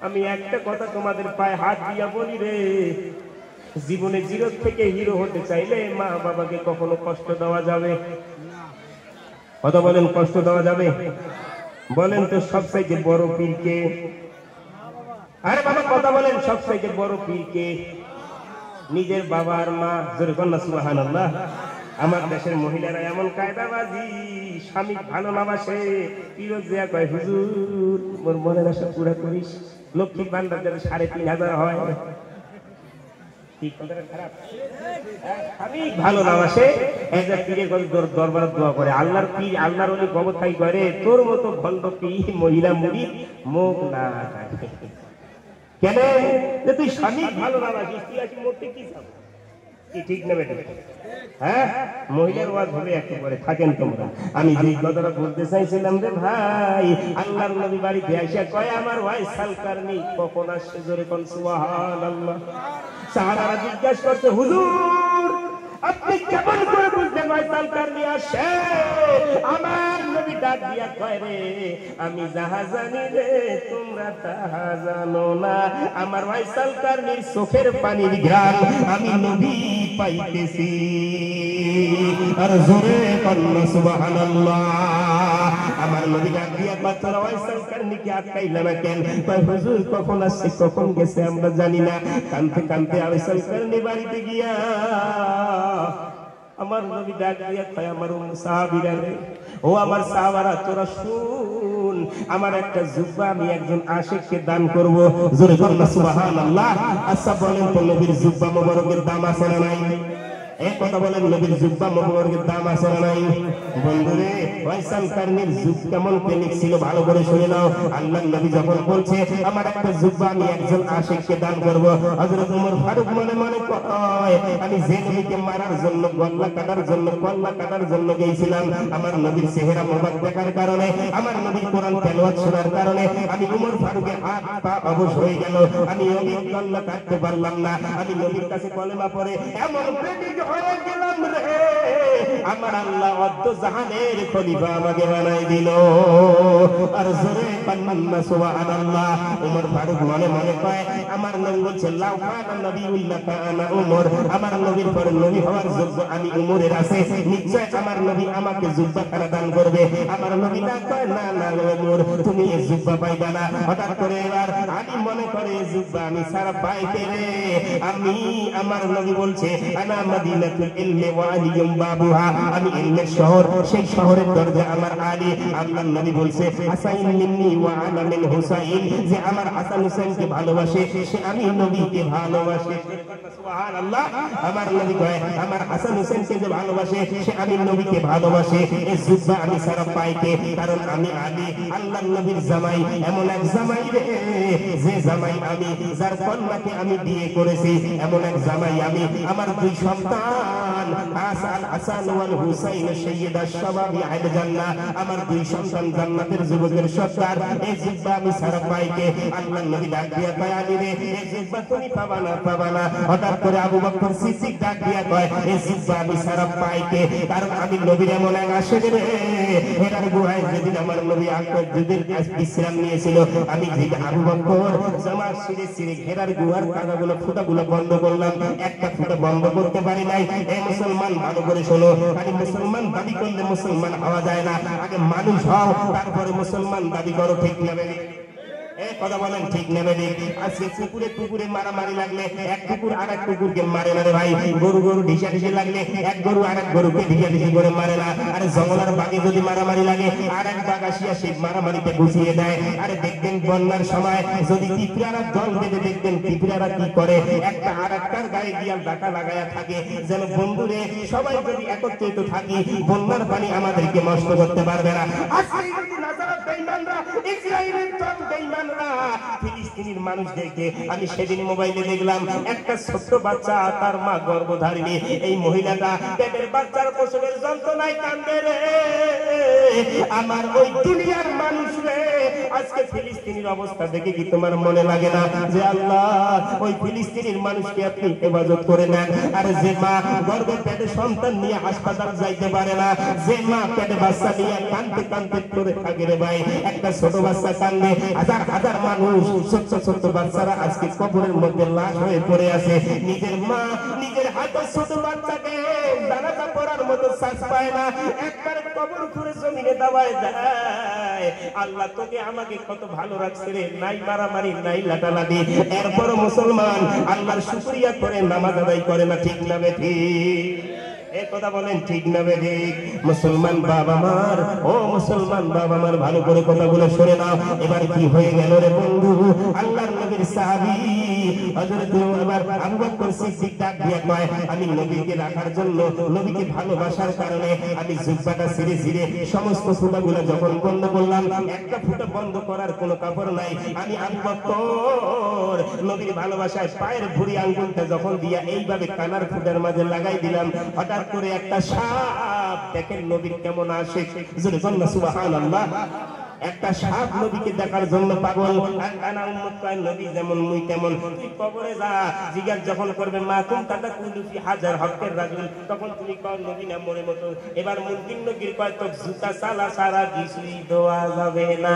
আমি একটা কথা তোমাদের পায়ে হাত দিয়া বলি রে জীবনে জিরো থেকে হিরো হতে চাইলে মা বাবাকে কখনো কষ্ট দেওয়া যাবে কথা বলেন কষ্ট দেওয়া যাবে বলেন তো সবচাইতে বড় পীরকে আরে বাবা কথা বলেন সবচাইতে বড় পীরকে নিজের বাবা আর মা জোরে বলনা সুবহানাল্লাহ আমার দেশের মহিলারা এমন কায়দাবাজি, স্বামী ভালো না বাসে ফিরোজ দেয়া কয় হুজুর মোর মনের আশা পুরা করিস, লক্ষ্মী ভান্ডার যাবে ৩,৫০০ হয়। ঠিক কথাটা খারাপ? স্বামী ভালো না বাসে একজন পীরের দরবারে দোয়া করে, আল্লাহর পীর আল্লাহর ওলি গবথাই করে তোর মতো ভণ্ড পীর মহিলা মুড়ি মুখ না থাকে। কেন যে তুই স্বামী ভালো না বাসিস, তুই আসি মরতে কি চাও? কি ঠিক নেবে? হ্যাঁ, মহিলার ওয়াজ হবে একটু পরে, থাকেন তোমরা। আমি যে কথাটা বলতে চাইছিলাম রে ভাই, আল্লাহর নবী বাড়িতে আইসা কয় আমার ভাই সালকারনি কখন আসছে, জোরে কোন সুবহানাল্লাহ। সাহাবারা জিজ্ঞাসা করছে হুজুর আপনি কেমন করে বুঝলেন ভাই সালকারনি আসছে? আমার নবী ডাক দিয়া কয় রে আমি যাহা জানি রে তোমরা তাহা জানো না, আমার ভাই সালকারনির চোখের পানির ঘ্রাণ আমি নবী পাইতেছি। আর জোরে কন্যা সুবহানাল্লাহ। আমার নবী ডাক দিয়া কয় তোরা ভাই সালকারনিকে আটকাইলা না কেন? কয় হুজুর কখন আসছে কখন গেছে আমরা জানি না। কানতে কানতে আমি সালকারনি বাড়িতে গিয়া আমার নবী ডাক দিয়া কয় আমার সাহাবীরা রে, ও আমার সাহাবারা তোরা শুন, আমার একটা জুব্বা আমি একজন আশিককে দান করব। জোরে বলনা সুবহানাল্লাহ। আচ্ছা বলেন তো নবীর জুব্বা মোবারকের দাম আছে না নাই? এক কথা বলেন, নবীর জুব্বা মোবারকের দাম আছে না নাই? বন্ধুরে ফয়সাল কারনির যুগ কেমন পেনিক ছিল ভালো করে শুনে নাও। আল্লাহর নবী যখন বলছে আমার একটা জুব্বা আমি একজন আশিককে দান করব, হযরত ওমর ফারুক মনে মনে কয় আমি যে নবীকে মারার জন্য গল্লা কাটার জন্য কল্লা কাটার জন্য গিয়েছিলাম, আমার নবীর চেহারা মোবারক দেখার কারণে, আমার নবীর কোরআন তেলাওয়াত শোনার কারণে আমি ওমর ফারুকের হাত পা অবশ হয়ে গেল, আমি নবীর গল্লা কাটতে পারলাম না, আমি নবীর কাছে কলেমা পড়ে এমন প্রেমিক হয়ে গেলাম রে, আমার আল্লাহ অদ্দ জাহানের খলিফা আমাকে বানাই দিল। আর জোরে কান্না সুবহানাল্লাহ। ওমর ফারুক মনে মনে কয় আমার নবী বলছে লাউ কানা নবিয়ুল্লাহ কানা ওমর, আমার নবীর পর নবী হওয়ার যোগ্য আমি ওমরের আছে, নিশ্চয় আমার নবী আমাকে জুব্বা খানা দান করবে। আমার নবী না কয় না না ওমর তুমি এই জুব্বা পাইবা না। হঠাৎ করে এবার আমি মনে করে জুব্বা আমি সারা পাইতে রে, আমি আমার নবী বলছে আনা মদিনাতুল ইলমি ওয়া আলিয়ুম বাবুহা, আমি ইলমের শহর, সেই শহরের দরজা আমার আলী। আল্লাহর নবী বলছে হাসাইন মিন্নি ওয়া আনা মিন হুসাইন, যে আমার হাসান হোসেনকে ভালোবাসে সে আমি নবীকে ভালোবাসে। সুবহানাল্লাহ। আমার নবী কয় আমার হাসান হোসেনকে যে ভালোবাসে সে আমি নবীকে ভালোবাসে। এই জুব্বা আমি সারা পাইতে, কারণ আমি আলী আল্লাহর নবীর জামাই, এমন এক জামাই রে যে জামাই আমি, যার কন্যাকে আমি বিয়ে করেছি, এমন এক জামাই আমি। আমার দুই সন্তান হাসান ওয়াল হুসাইন সাইয়্যিদা শাবাবি আহলে জান্নাহ, আমার দুই সন্তান জান্নাতের যুবকের সর্দার। এই জিব্বা আমি সারা পাইকে। আল্লাহর নবী ডাক দিয়া কয় আলী রে এই জিব্বা তুমি পাবা না পাবা না। হঠাৎ করে আবু বকর সিদ্দিক ডাক দিয়া কয় এই জিব্বা আমি সারা পাইকে, কারণ আমি নবীর এমন এক আশিক রে, হেরার গুহায় যেদিন আমার নবী যেদিন বিশ্রাম নিয়েছিল, আমি যে আবু বকর জামা ছিঁড়ে ছিঁড়ে হেরার গুহার কাঁটাগুলো ফুটাগুলো বন্ধ করলাম, একটা ফুটা বন্ধ করতে পারি নাই। এই মুসলমান ভালো করে শোনো, খালি মুসলমান দাবি করলে মুসলমান হওয়া যায় না, আগে মানুষ হও তারপরে মুসলমান দাবি করো। ঠিক নেবে কথা বলেন, ঠিক নেবে? আজকে কুকুরে কুকুরে মারামারি লাগলে এক কুকুর আর এক কুকুরকে মারে না রে ভাই, গরু গরু ঢিসা ঢিসে লাগলে এক গরু আর এক গরুকে ঢিসা ঢিসি করে মারে না। আরে জঙ্গলার বাঘে যদি মারামারি লাগে আর এক বাঘ আসিয়া সেই মারামারিতে গুছিয়ে দেয়। আরে দেখবেন বন্যার সময় যদি পিঁপড়ারা দল বেঁধে দেখবেন পিঁপড়ারা কি করে, একটা আর একটার গায়ে গিয়া ডাকা লাগাইয়া থাকে, যেন বন্ধুরে সবাই যদি একত্রিত থাকি বন্যার পানি আমাদেরকে নষ্ট করতে পারবে না। আজকে যদি নাজারাত বেঈমানরা ইসরায়েলের দল বেঈমানরা ফিলিস্তিনের মানুষদেরকে, আমি সেদিন মোবাইলে দেখলাম একটা ছোট্ট বাচ্চা তার মা গর্ভধারিণী, এই মহিলাটা পেটের বাচ্চার প্রসবের যন্ত্রণায় কান্দে রে। আমার ওই দুনিয়ার মানুষ রে, আজকে ফিলিস্তিনের অবস্থা দেখে কি তোমার মনে লাগে না যে আল্লাহ ওই ফিলিস্তিনের মানুষকে আপনি হেফাজত করে নেন? আর যে মা গর্ভে পেটে সন্তান নিয়ে হাসপাতাল যাইতে পারে না, যে মা পেটে বাচ্চা নিয়ে কাঁদতে কাঁদতে করে থাকে রে ভাই, একটা ছোট বাচ্চা কান্দে, হাজার হাজার মানুষ ছোট্ট ছোট্ট বাচ্চারা আজকে কবরের মধ্যে লাশ হয়ে পড়ে আছে। নিজের মা নিজের হাতে ছোট বাচ্চাকে জানাজা পড়ার মতো শ্বাস পায় না, একবার কবর খুঁড়ে জমিনে দাবায় দেয়। আল্লাহ তোকে আমাকে কত ভালো রাখছে রে, নাই মারামারি নাই লাটালাটি, এরপরও মুসলমান আল্লাহর শুকরিয়া করে নামাজ আদায় করে না। ঠিক না বেঠি? এই কথা বলেন ঠিক না বেঠিক? মুসলমান বাবা মার, ও মুসলমান বাবা মার, ভালো করে কথাগুলো শুনে নাও। এবার কি হয়ে গেল রে বন্ধু? আল্লাহর নবীর সাহাবী হযরত আবু বকর সিদ্দিক ডাক দিয়ে কয়, আমি নবীকে রাখার জন্য, নবীকে ভালোবাসার কারণে আমি জুব্বাটা ছিঁড়ে ছিঁড়ে সমস্ত ফুটাগুলো যখন বন্ধ করলাম, একটা ফুটা বন্ধ করার কোনো কাপড় নাই। আমি আবু বকর নবীর ভালোবাসায় পায়ের ভুঁড়ি আঙ্গুলটা যখন দিয়া এইভাবে কানার ফুটার মাঝে লাগাই দিলাম, হঠাৎ করে একটা সাপ, দেখেন নবীর কেমন আশিক, জোরে বলুন সুবহানাল্লাহ। একটা সাপ নবীকে দেখার জন্য পাগল। আর কানা উম্মত কয়, নবী যেমন মুই তেমন, তুই কবরে যা, জিজ্ঞাসা যখন করবে মা তুম কাদা কুলুফি হাজার হকের রাজুল, তখন তুমি কও নবী না মরে মতো। এবার মুনকিন নবীর কয়, তো জুতা সালা সারা কিছুই দেওয়া যাবে না।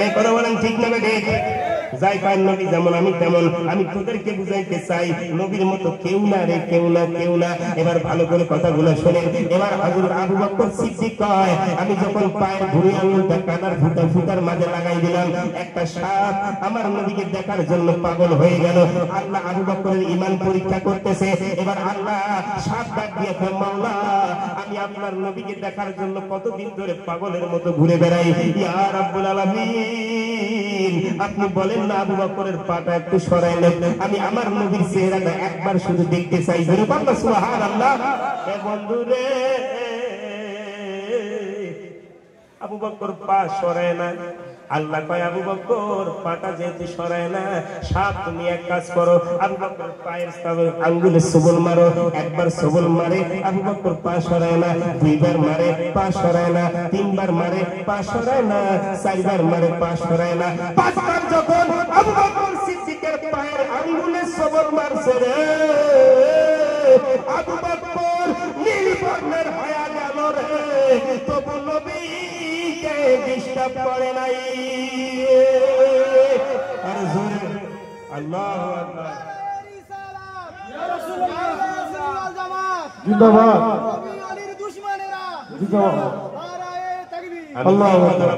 এই কথা বলেন ঠিক না বেঠিক? যাই পায় নবী যেমন আমি তেমন। আমি তোদেরকে বুঝাইতে চাই, নবীর মতো কেউ না রে, কেউ না, কেউ না। এবার ভালো করে কথাগুলো শোনেন। এবার হযরত আবু বকর সিদ্দিক কয়, আমি যখন পায়ের ভুঁড়ি আঙুলটা কানার ফুটার মাঝে লাগাই দিলাম, একটা সাপ আমার নবীকে দেখার জন্য পাগল হয়ে গেল। আল্লাহ আবু বকরের ঈমান পরীক্ষা করতেছে। এবার আল্লাহ সাপ ডাক দিয়ে কয়, মাওলা, আমি আপনার নবীকে দেখার জন্য কতদিন ধরে পাগলের মতো ঘুরে বেড়াই। ইয়া রাব্বুল আলামিন, আপনি বলেন না আবু বকরের পাটা একটু সরাই নেন, আমি আমার নবীর চেহারাটা একবার শুধু দেখতে চাই। সুবহানাল্লাহ। এ বন্ধু রে, আবু বকর পা সরায় না। আল্লাহ কয়, আবু বকর পাটা যেহেতু সরায় না, সাপ তুমি এক কাজ করো, আবু বকর পায়ের আঙ্গুলে সবল মারো। একবার সবল মারে, আবু বকর পা সরায় না। দুইবার মারে, পা সরায় না। তিনবার মারে, পা সরায় না। চারবার মারে, পা সরায় না। পাঁচবার যখন আবু বকর সিদ্দিকের পায়ের আঙ্গুলে সবল মারছে রে, আবু বকর নীল বর্ণের হয়ে গেল রে, তবু নবী ডিস্টার্ব করে নাই। আর জোরে আল্লাহু আকবার। জিন্দাবাদ, জিন্দাবাদ।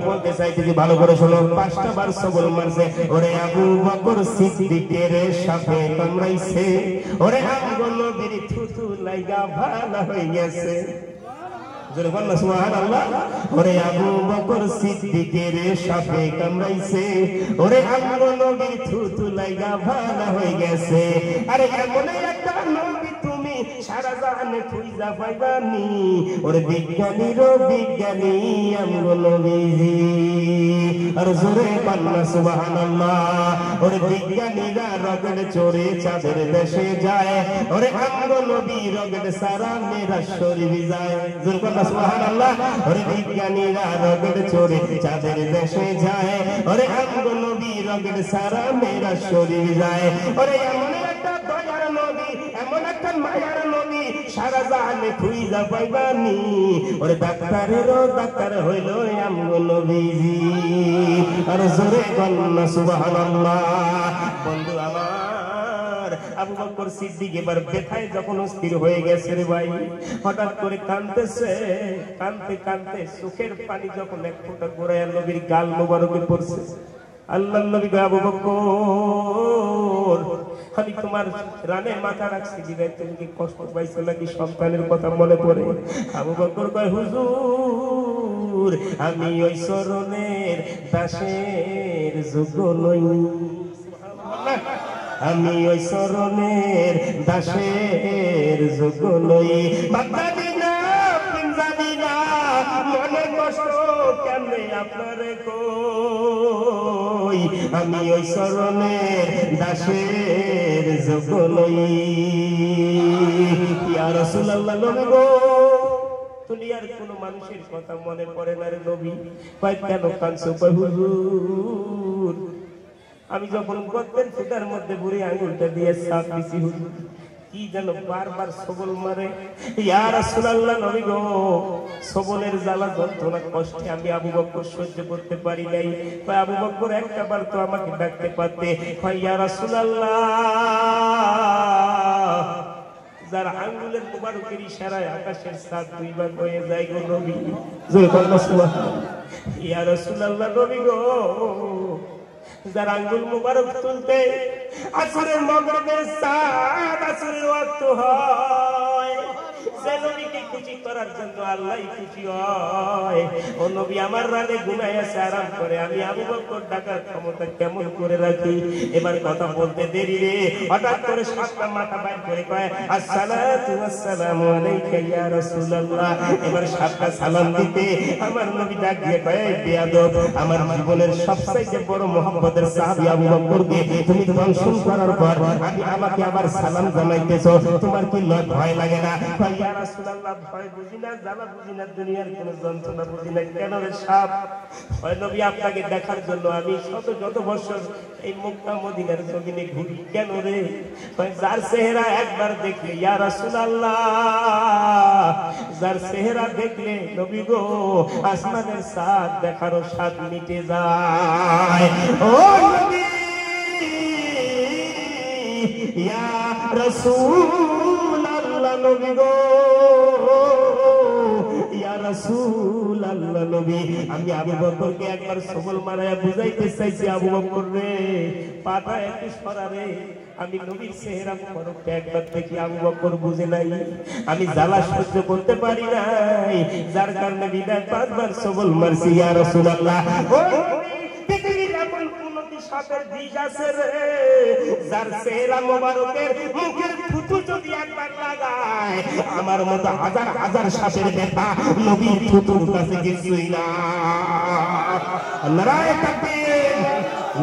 বলতে চাইতেছি, ভালো করে শোনো। 5টা বার সবল মারছে। ওরে আবু বকর সিদ্দিকের সাপে কামড়াইছে, ওরে আমগো নবীর থুতু লাইগা ভালো হয়ে গেছে। জোরে বল না সুবহানাল্লাহ। ওরে আবু বকর সিদ্দিকের সাপে কামড়াইছে, ওরে আমগো নবীর থুতু লাইগা ভালো হয়ে গেছে। আরে এমন একটা নবী তুমি সারা জাহানে খুঁজা পাইবানি, ওরে বিজ্ঞানীরও বিজ্ঞানী আমগো নবীজি। আর জোরে বল না সুবহানাল্লাহ। ওরে বিজ্ঞানীরা রকেট চড়ে চাঁদের দেশে যায়, ওরে আমগো নবী রকেট সারা মেরা শরীর যায়। জোরে বল না সুবহানাল্লাহ। ওরে বিজ্ঞানীরা রকেট চড়ে চাঁদের দেশে যায়, ওরে আমগো নবী রকেট সারা মেরা শরীর যায়। ওরে এমন একটা দয়ার নবী, এমন একটা মায়ার নবী সারা জাহানে খুঁজা পাইবানি, ওরে ডাক্তারেরও ডাক্তার হইল আমগো নবীজি। আর জোরে বল না সুবহানাল্লাহ। বন্ধু আমার, আবু বকর সিদ্দিক এবার ব্যথায় যখন অস্থির হয়ে গেছে রে ভাই, হঠাৎ করে কাঁদতেছে। কাঁদতে কাঁদতে চোখের পানি যখন এক ফোঁটা গোড়ায় নবীর গাল মোবারকে পড়ছে, আল্লাহ নবী কয়, আবু বকর, আমি তোমার রানে মাথা রাখছি, বিদায় তুমি কি কষ্ট পাইছো নাকি সন্তানের কথা মনে পড়ে? আবু বকর কয়, হুজুর, আমি ওই চরণের দাসের যোগ্য নই, আমি ওই চরণের দাসের যোগ্য নই। বাগদাদি না পিঞ্জাবি না, মনে কষ্ট কেমনে আপনারে কই, আমি ওই চরণের দাসের যোগ্য নই। ইয়া রাসূলুল্লাহ, নবী গো, দুনিয়ার কোন মানুষের কথা মনে পড়ে না রে নবী? কয় কেন কাঁদছো? কয় হুজুর, আমি যখন গর্তের ফুটার মধ্যে বুড়ি আঙুলটা দিয়ে চাপ দিছি, হুজুর কি যেন বারবার সবল মারে। ইয়া রাসূলুল্লাহ, নবী গো, সবলের জ্বালা যন্ত্রণা কষ্টে আমি আবু বকর সহ্য করতে পারি নাই। কয় আবু বকর, একটা বার তো আমাকে ডাকতে পারতে। কয় ইয়া রাসূলুল্লাহ, যার আঙ্গুলের মুবারকের ইশারায় আকাশের চাঁদ দুই ভাগ হয়ে যায় গো নবী। জোরে বল না সুবহানাল্লাহ। ইয়া রাসূলুল্লাহ, নবী গো, যার আঙ্গুল মুবারক তুলতে আসরের মাগরিবের চাঁদ আসরের ওয়াক্ত হয়, সে নবীকে খুশি করার জন্য আল্লাহ খুশি হয়। ও নবী আমার রাতে ঘুমায় আছে আরাম করে, আমি আবু বকর ডাকার ক্ষমতা কেমন করে রাখি। এবার কথা বলতে দেরি রে, হঠাৎ করে সাতটা মাথা বাইর করে কয় আসসালাতু ওয়াসসালামু আলাইকা ইয়া রাসূলুল্লাহ। এবার সাতটা সালাম দিতে আমার নবী ডাক দিয়ে কয় বেয়াদব, আমার জীবনের সবচেয়ে বড় মহব্বতের সাহাবী আবু বকরকে তুমি দংশন করার পর আমি আমাকে আবার সালাম জানাইতেছো, তোমার কি ভয় লাগে না? কয় ইয়া রাসূলুল্লাহ ভয় বুঝি না, জ্বালা বুঝি না, দুনিয়ার কোনো যন্ত্রণা বুঝি না। কেন রে সাপ? ওই নবী আপনাকে দেখার জন্য আমি যত বছর এই মক্কা মদিনার জমিনে ঘুরি। কেন রে? যার চেহারা একবার দেখলে ইয়া রাসূলুল্লাহ, যার চেহারা দেখলে নবী গো আসমানের চাঁদ দেখারও স্বাদ মিটে যায়। ও নবী ইয়া রাসূলুল্লাহ, নবী গো ইয়া রাসূলুল্লাহ নবী, আমি আবু বকরকে একবার সবল মারায়া বুঝাইতে চাইছি, আবু বকর রে পাটা একটু সরা রে। আমি নবীর চেহারা মুবারকটা একবার দেখি, আবু বকর বুঝে নাই, আমি জ্বালা সহ্য করতে পারি নাই, যার কারণে বিদায় পাঁচবার সবল মারছি। ইয়া রাসূলুল্লাহ, ও পৃথিবীর এমন কোনটি সাপের বিষ আছে রে, যার চেহারা মুবারকের মুখের থুতু যদি একবার লাগায় আমার মতো হাজার হাজার সাপের ব্যথা নবীর থুতুর কাছে কিছুই না। নারায়ে তাকবীর,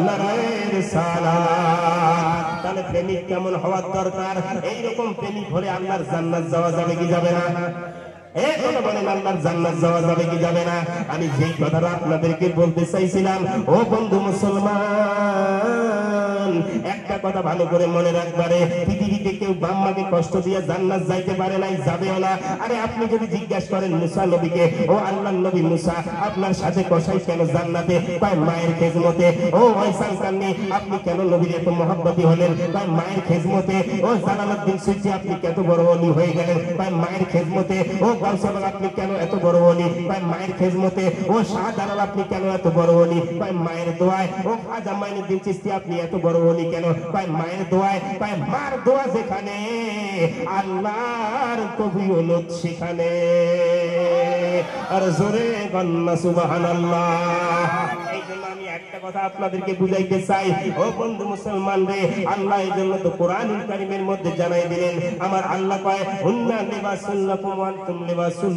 নারায়ে রিসালাত। তাহলে প্রেমিক কেমন হওয়ার দরকার? এইরকম প্রেমিক হলে আল্লাহর জান্নাত যাওয়া যাবে কি যাবে না? এই কথা বলেন, আল্লাহর জান্নাত যাওয়া যাবে কি যাবে না? আমি যেই কথাটা আপনাদেরকে বলতে চাইছিলাম, ও বন্ধু মুসলমান, একটা কথা ভালো করে মনে রাখবারে, পৃথিবীতে কেউ বাম্মাকে কষ্ট দিয়ে জান্নাত যাইতে পারে নাই, যাবেও না। আরে আপনি যদি জিজ্ঞাসা করেন মুসা নবীকে, ও আল্লাহর নবী মুসা আপনার সাথে কসাই কেন জান্নাতে? কয় মায়ের খেজমতে। ও ওয়াইসাল কান্নি আপনি কেন নবীর এত মহব্বতী হলেন? কয় মায়ের খেজমতে। ও জালালউদ্দিন সুইচি আপনি কত বড় ওলি হয়ে গেলেন? কয় মায়ের খেজমতে। ও গাউসুল আপনি কেন এত বড় ওলি? কয় মায়ের খেজমতে। ও শাহজালাল আপনি কেন এত বড় ওলি? কয় মায়ের দোয়ায়। ও খাজা মাইনুদ্দিন চিশতি আপনি এত বড় ওলি কেন? কয় মায়ের দোয়ায়। কয় মার দোয়া যেখানে আল্লাহর কবিয়ত সেখানে। আর জোরে বন্না সুবহানাল্লাহ। এই জন্য আমি একটা কথা আপনাদেরকে বুঝাইতে চাই, ও বন্ধু মুসলমান রে, আল্লাহ এই জন্য তো কোরআনুল কারীমের মধ্যে জানাই দিলেন, আমার আল্লাহ কয় হুন্না লিবাসুল লাকুম ওয়া আনতুম লিবাসুল